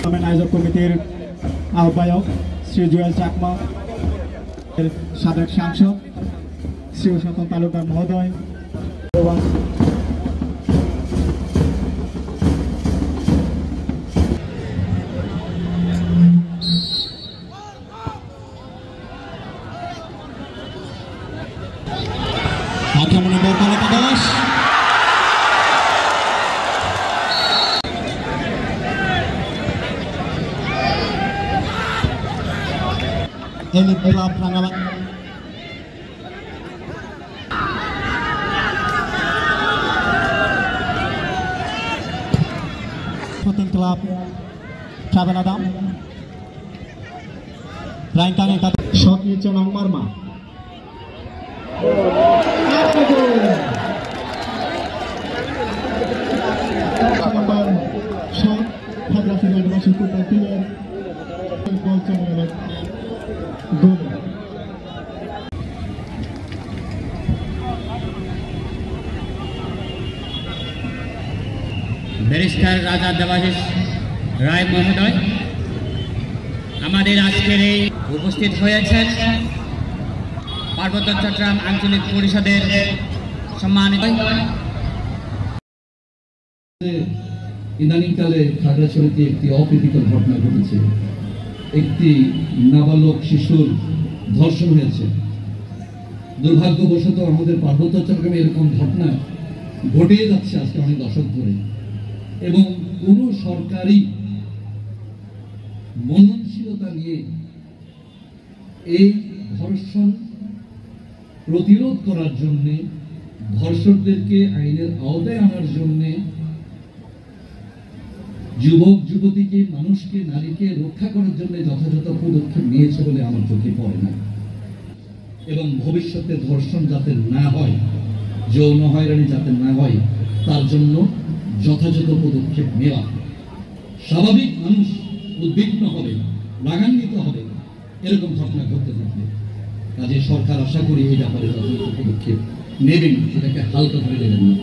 আয়োজক কমিটির আহ্বায়ক শ্রী জুয়েল চাকমা, সাবেক সাংসদ শ্রী স্বতন তালুকদার মহোদয়, আক্রমণের বল একাদশ এলিট ক্লাব রাঙ্গামাটি ক্লাব সাবেনাদাম রাইনকান শট নিচ্ছে নংমারমা শট খাগড়াছড়ি আদিবাসী ফুটবল টিমের গোল চলে গেল গোল। ব্যারিস্টার রাজা দেবাশিস রায় মহোদয় আমাদের আজকের এই উপস্থিত হয়েছেন পার্বত্য চট্টগ্রাম আঞ্চলিক পরিষদের সম্মানিত। ইদানিংকালে খাগড়াছড়িতে একটি অপ্রীতিকর ঘটনা ঘটেছে। একটি নাবালক শিশুর ধর্ষণ হয়েছে। দুর্ভাগ্যবশত আমাদের পার্বত্য চট্টগ্রামে এরকম ঘটনা ঘটে যাচ্ছে আজকে অনেক দশক ধরে, এবং কোনো সরকারি মননশীলতা নিয়ে এই ধর্ষণ প্রতিরোধ করার জন্যে, ধর্ষকদেরকে আইনের আওতায় আনার জন্যে, যুবক যুবতীকে, মানুষকে, নারীকে রক্ষা করার জন্য যথাযথ পদক্ষেপ নিয়েছে বলে আমার চোখে পড়ে না। এবং ভবিষ্যতে ধর্ষণ যাতে না হয়, যৌন হয়রানি যাতে না হয়, তার জন্য যথাযথ পদক্ষেপ নেওয়া। স্বাভাবিক মানুষ উদ্বিগ্ন হবে, রাগান্বিত হবে এরকম ঘটনা ঘটতে থাকবে। কাজে সরকার আশা করি এই ব্যাপারে যথাযথ পদক্ষেপ নেবেন, সেটাকে হালকা করে নেবেন না।